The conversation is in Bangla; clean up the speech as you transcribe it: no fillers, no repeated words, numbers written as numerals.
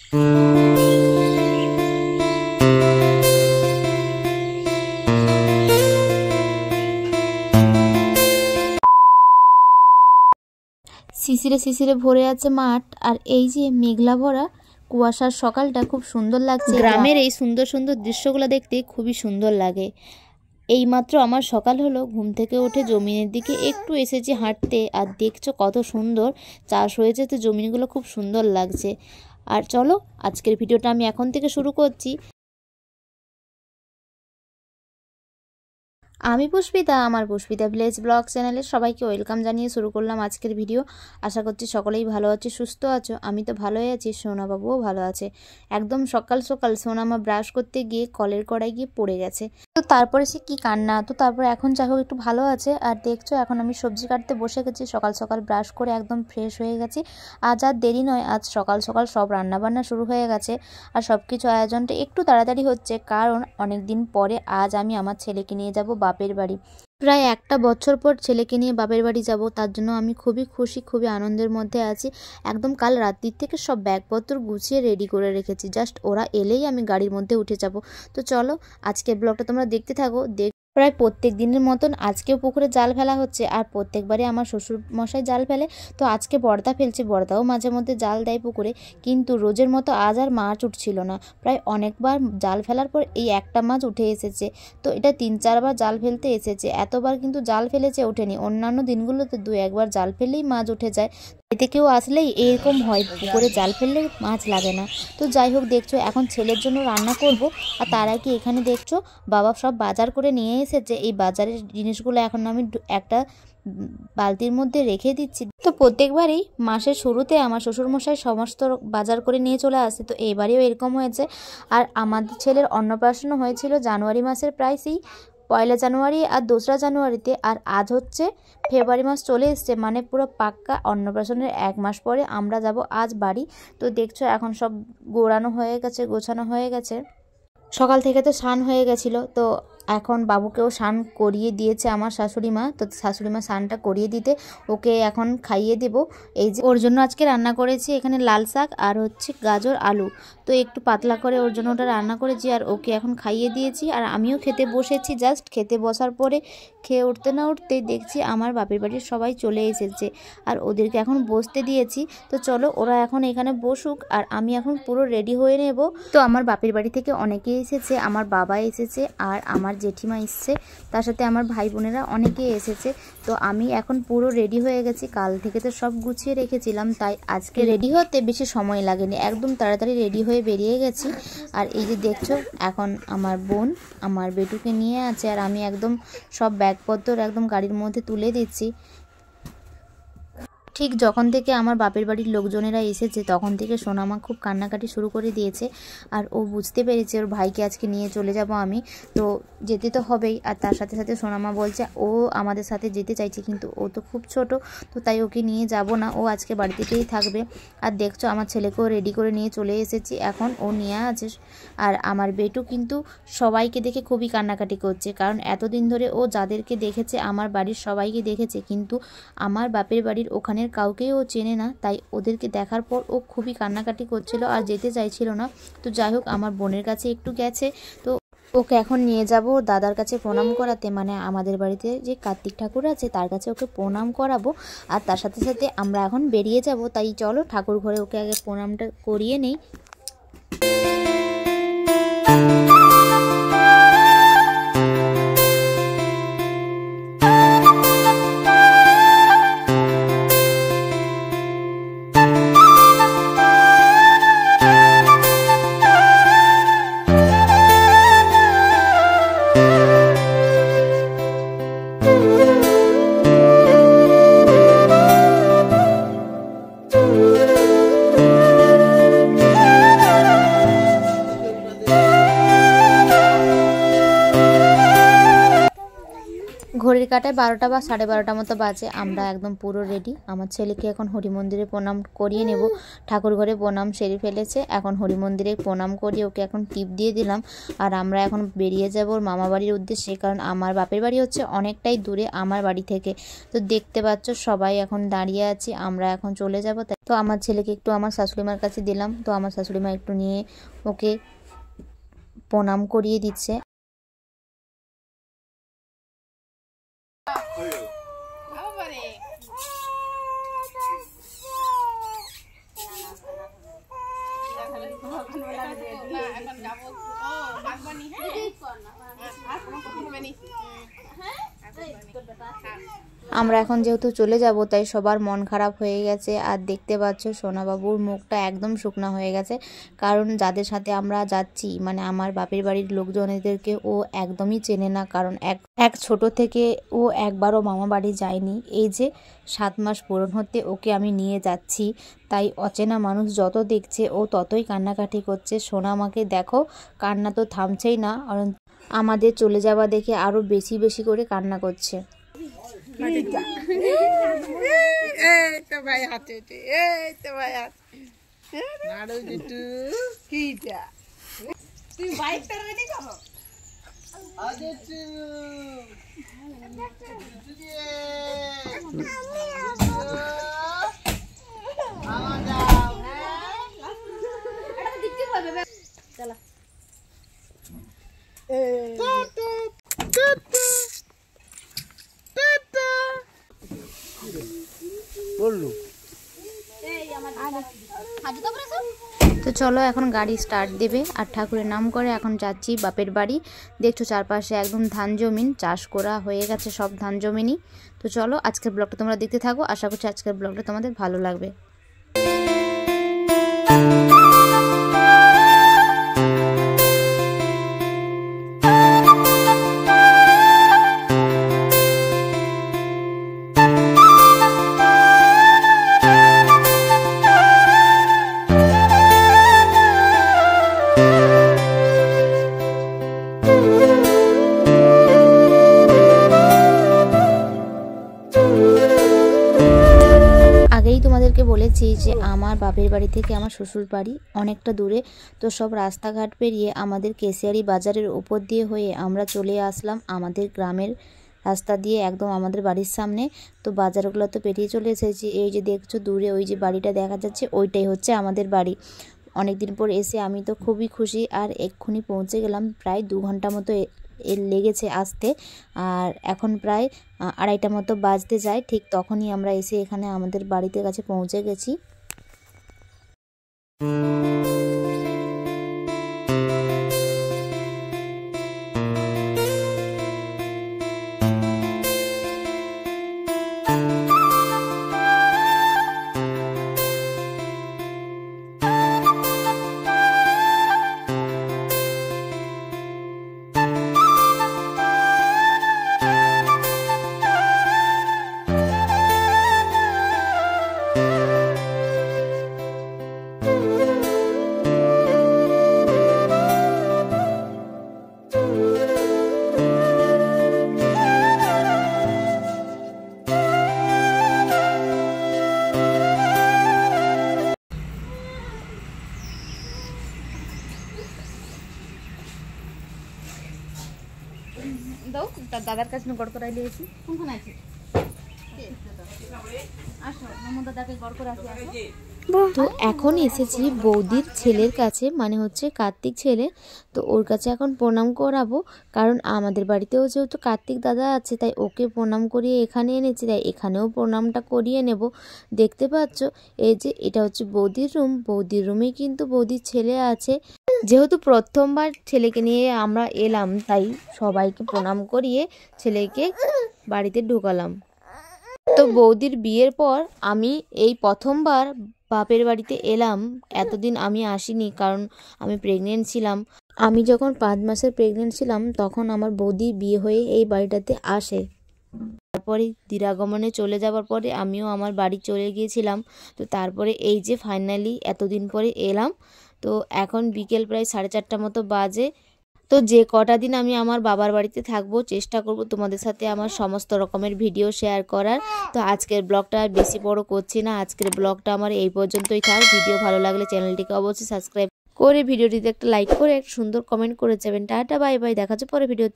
শিশিরে শিশিরে ভরে আছে মাঠ, আর এই যে মেঘলা ভরা কুয়াশার সকালটা খুব সুন্দর লাগছে। গ্রামের এই সুন্দর সুন্দর দৃশ্যগুলো দেখতে খুবই সুন্দর লাগে। এইমাত্র আমার সকাল হলো, ঘুম থেকে উঠে জমিনের দিকে একটু এসেছি হাঁটতে, আর দেখছো কত সুন্দর চাষ হয়েছে, তো জমিনগুলো খুব সুন্দর লাগছে। আর চলো আজকের ভিডিওটা আমি এখন থেকে শুরু করছি। আমি পুষ্পিতা, আমার পুষ্পিতা ভিলেজ ব্লগ চ্যানেলে সবাইকে ওয়েলকাম জানিয়ে শুরু করলাম আজকের ভিডিও। আশা করছি সকলেই ভালো আছো, সুস্থ আছো। আমি তো ভালোই আছি, সোনাবাবুও ভালো আছে। একদম সকাল সকাল সোনামা ব্রাশ করতে গিয়ে কলের কড়াই গিয়ে পড়ে গেছে, তো তারপরে সে কি কান্না। তো তারপরে এখন যাই হোক একটু ভালো আছে। আর দেখছো এখন আমি সবজি কাটতে বসে গেছি, সকাল সকাল ব্রাশ করে একদম ফ্রেশ হয়ে গেছি। আজ আর দেরি নয়, আজ সকাল সকাল সব রান্নাবান্না শুরু হয়ে গেছে। আর সব কিছু আয়োজনটা একটু তাড়াতাড়ি হচ্ছে, কারণ অনেক দিন পরে আজ আমি আমার ছেলেকে নিয়ে যাব বাপের বাড়ি। প্রায় একটা বছর পর ছেলেকে নিয়ে বাপের বাড়ি যাব, তার জন্য আমি খুবই খুশি, খুবই আনন্দের মধ্যে আছি। একদম কাল রাত্রির থেকে সব ব্যাগপত্র গুছিয়ে রেডি করে রেখেছি, জাস্ট ওরা এলেই আমি গাড়ির মধ্যে উঠে যাব। তো চলো আজকের ব্লগটা তোমরা দেখতে থাকো। প্রায় প্রত্যেক দিনের মতন আজকেও পুকুরে জাল ফেলা হচ্ছে, আর প্রত্যেকবারে আমার শ্বশুর মশাই জাল ফেলে, তো আজকে বড়দা ফেলছে। বড়দাও মাঝে মধ্যে জাল দেয় পুকুরে, কিন্তু রোজের মতো আজ আর মাছ উঠছিল না। প্রায় অনেকবার জাল ফেলার পর এই একটা মাছ উঠে এসেছে, তো এটা 3-4বার জাল ফেলতে এসেছে। এতবার কিন্তু জাল ফেলেছে ওঠেনি। অন্যান্য দিনগুলোতে 2-1বার জাল ফেললেই মাছ উঠে যায়। এতে কেউ আসলেই এরকম হয়, পুকুরে জাল ফেললে মাছ লাগে না। তো যাই হোক দেখছো এখন ছেলের জন্য রান্না করব। আর তার আগে এখানে দেখছো বাবা সব বাজার করে নিয়ে এসেছে। এই বাজারের জিনিসগুলো এখন আমি একটা বালতির মধ্যে রেখে দিচ্ছি। তো প্রত্যেকবারই মাসের শুরুতে আমার শ্বশুরমশাই সমস্ত বাজার করে নিয়ে চলে আসে, তো এবারেও এরকম হয়েছে। আর আমাদের ছেলের অন্নপ্রাশন হয়েছিল জানুয়ারি মাসের প্রায় সেই 1 জানুয়ারি আর 2 জানুয়ারিতে, আর আজ হচ্ছে ফেব্রুয়ারি মাস চলে এসছে, মানে পুরো পাক্কা অন্নপ্রাশনের 1 মাস পরে আমরা যাব আজ বাড়ি। তো দেখছো এখন সব গোছানো হয়ে গেছে, গোছানো হয়ে গেছে। সকাল থেকে তো স্নান হয়ে গেছিলো, তো এখন বাবুকেও স্নান করিয়ে দিয়েছে আমার শাশুড়ি মা। তো শাশুড়ি মা স্নানটা করিয়ে দিতে ওকে এখন খাইয়ে দেব। এই যে ওর জন্য আজকে রান্না করেছি এখানে লাল শাক আর হচ্ছে গাজর আলু, তো একটু পাতলা করে ওর জন্য ওটা রান্না করেছি, আর ওকে এখন খাইয়ে দিয়েছি। আর আমিও খেতে বসেছি। জাস্ট খেতে বসার পরে খেয়ে উঠতে না উঠতেই দেখছি আমার বাপের বাড়ির সবাই চলে এসেছে, আর ওদেরকে এখন বসতে দিয়েছি। তো চলো ওরা এখন এখানে বসুক, আর আমি এখন পুরো রেডি হয়ে নেব। তো আমার বাপের বাড়ি থেকে অনেকে এসেছে, আমার বাবা এসেছে, আর আমার জেঠিমা এসছে, তার সাথে আমার ভাই বোনেরা অনেকে এসেছে। তো আমি এখন পুরো রেডি হয়ে গেছি। কাল থেকে তো সব গুছিয়ে রেখেছিলাম, তাই আজকে রেডি হতে বেশি সময় লাগেনি, একদম তাড়াতাড়ি রেডি হয়ে বেরিয়ে গেছি। আর এই যে দেখছো এখন আমার বোন আমার বেটুকে নিয়ে আছে, আর আমি একদম সব ব্যাগপত্র একদম গাড়ির মধ্যে তুলে দিচ্ছি। ঠিক যখন থেকে আমার বাপের বাড়ির লোকজনেরা এসেছে তখন থেকে সোনামা খুব কান্নাকাটি শুরু করে দিয়েছে, আর ও বুঝতে পেরেছে ওর ভাইকে আজকে নিয়ে চলে যাব আমি, তো যেতে তো হবেই। আর তার সাথে সাথে সোনামা বলছে ও আমাদের সাথে যেতে চাইছে, কিন্তু ও তো খুব ছোট, তো তাই ওকে নিয়ে যাব না, ও আজকে বাড়িতেই থাকবে। আর দেখছো আমার ছেলেকেও রেডি করে নিয়ে চলে এসেছি, এখন ও নিয়ে আছে। আর আমার বেটু কিন্তু সবাইকে দেখে খুবই কান্নাকাটি করছে, কারণ এতদিন ধরে ও যাদেরকে দেখেছে আমার বাড়ির সবাইকে দেখেছে, কিন্তু আমার বাপের বাড়ির ওখানে কাউকেই ও চেনে না, তাই ওদেরকে দেখার পর ও খুবই কান্নাকাটি করছিল আর যেতে চাইছিল না। তো যাই হোক আমার বোনের কাছে একটু গেছে, তো ওকে এখন নিয়ে যাব দাদার কাছে প্রণাম করাতে, মানে আমাদের বাড়িতে যে কার্তিক ঠাকুর আছে তার কাছে ওকে প্রণাম করাবো। আর তার সাথে সাথে আমরা এখন বেরিয়ে যাব, তাই চলো ঠাকুর ঘরে ওকে আগে প্রণামটা করিয়ে নেই। ঘড়ির কাটায় 12টা বা 12:30 মতো বাজে। আমরা একদম পুরো রেডি। আমার ছেলেকে এখন হরি মন্দিরে প্রণাম করিয়ে নেব। ঠাকুর ঘরে প্রণাম সেরে ফেলেছে, এখন হরি মন্দিরে প্রণাম করিয়ে ওকে এখন টিপ দিয়ে দিলাম। আর আমরা এখন বেরিয়ে যাব ওর মামা বাড়ির উদ্দেশ্যে, কারণ আমার বাপের বাড়ি হচ্ছে অনেকটাই দূরে আমার বাড়ি থেকে। তো দেখতে পাচ্ছ সবাই এখন দাঁড়িয়ে আছি, আমরা এখন চলে যাব। তো আমার ছেলেকে একটু আমার শাশুড়িমার কাছে দিলাম, তো আমার শাশুড়িমা একটু নিয়ে ওকে প্রণাম করিয়ে দিচ্ছে। আমরা এখন যেহেতু চলে যাব তাই সবার মন খারাপ হয়ে গেছে। আর দেখতে পাচ্ছ সোনাবাবুর মুখটা একদম শুকনা হয়ে গেছে, কারণ যাদের সাথে আমরা যাচ্ছি মানে আমার বাপের বাড়ির লোকজনেদেরকে ও একদমই চেনে না, কারণ এক ছোট থেকে ও একবারও মামা বাড়ি যায়নি। এই যে 7 মাস পূরণ হতে ওকে আমি নিয়ে যাচ্ছি, তাই অচেনা মানুষ যত দেখছে ও ততই কান্নাকাটি করছে। সোনা আমাকে দেখো, কান্না তো থামছেই না, আমাদের চলে যাওয়া দেখে আরো বেশি বেশি করে কান্না করছে। তো চলো এখন গাড়ি স্টার্ট দেবে আর ঠাকুরের নাম করে এখন যাচ্ছি বাপের বাড়ি। দেখছো চারপাশে একদম ধান জমিন, চাষ করা হয়ে গেছে সব ধান জমিনই। তো চলো আজকের ব্লগটা তোমরা দেখতে থাকো, আশা করছি আজকের ব্লগটা তোমাদের ভালো লাগবে। তোমাদেরকে বলেছি যে আমার বাপের বাড়ি থেকে আমার শ্বশুর বাড়ি অনেকটা দূরে। তো সব রাস্তাঘাট পেরিয়ে আমাদের কেশিয়ারি বাজারের উপর দিয়ে হয়ে আমরা চলে আসলাম আমাদের গ্রামের রাস্তা দিয়ে, একদম আমাদের বাড়ির সামনে। তো বাজারগুলো তো পেরিয়ে চলে এসেছি। এই যে দেখছো দূরে ওই যে বাড়িটা দেখা যাচ্ছে, ওইটাই হচ্ছে আমাদের বাড়ি। অনেকদিন পর এসে আমি তো খুবই খুশি। আর এক্ষুনি পৌঁছে গেলাম, প্রায় 2 ঘন্টা মতো লেগেছে আসতে। আর এখন প্রায় 2:30 মতো বাজতে যায়, ঠিক তখনই আমরা এসে এখানে আমাদের বাড়িতে কাছে পৌঁছে গেছি। দাও তার দাদার কাছে গড় করাই লিয়েছি। কোনখানে আছে? আসো মামু দাদাকে গড় করে আসি। তো এখন এসেছি বৌদির ছেলের কাছে, মানে হচ্ছে কার্তিক ছেলে। তো ওর কাছে এখন প্রণাম করাবো, কারণ আমাদের বাড়িতেও যেহেতু কার্তিক দাদা আছে তাই ওকে প্রণাম করিয়ে এখানে এনেছি, তাই এখানেও প্রণামটা করিয়ে নেব। দেখতে পাচ্ছ এই যে এটা হচ্ছে বৌদির রুম, বৌদির রুমে কিন্তু বৌদির ছেলে আছে। যেহেতু প্রথমবার ছেলেকে নিয়ে আমরা এলাম তাই সবাইকে প্রণাম করিয়ে ছেলেকে বাড়িতে ঢুকালাম। তো বৌদির বিয়ের পর আমি এই প্রথমবার বাপের বাড়িতে এলাম। এতদিন আমি আসিনি, কারণ আমি প্রেগনেন্ট ছিলাম। আমি যখন 5 মাসের প্রেগনেন্ট ছিলাম তখন আমার বৌদি বিয়ে হয়ে এই বাড়িটাতে আসে। তারপরে দিরাগমনে চলে যাওয়ার পরে আমিও আমার বাড়ি চলে গিয়েছিলাম। তো তারপরে এই যে ফাইনালি এতদিন পরে এলাম। তো এখন বিকেল প্রায় 4:30 মতো বাজে। তো যে কটা দিন আমি আমার বাবার বাড়িতে থাকবো চেষ্টা করব তোমাদের সাথে আমার সমস্ত রকমের ভিডিও শেয়ার করার। তো আজকের ব্লগটা বেশি বড় করছি না, আজকের ব্লগটা আমার এই পর্যন্তই থাক। ভিডিও ভালো লাগলে চ্যানেলটিকে অবশ্যই সাবস্ক্রাইব করে ভিডিওটিতে একটা লাইক করে একটা সুন্দর কমেন্ট করে যাবেন। টাটা বাই বাই, দেখা হচ্ছে পরে ভিডিও।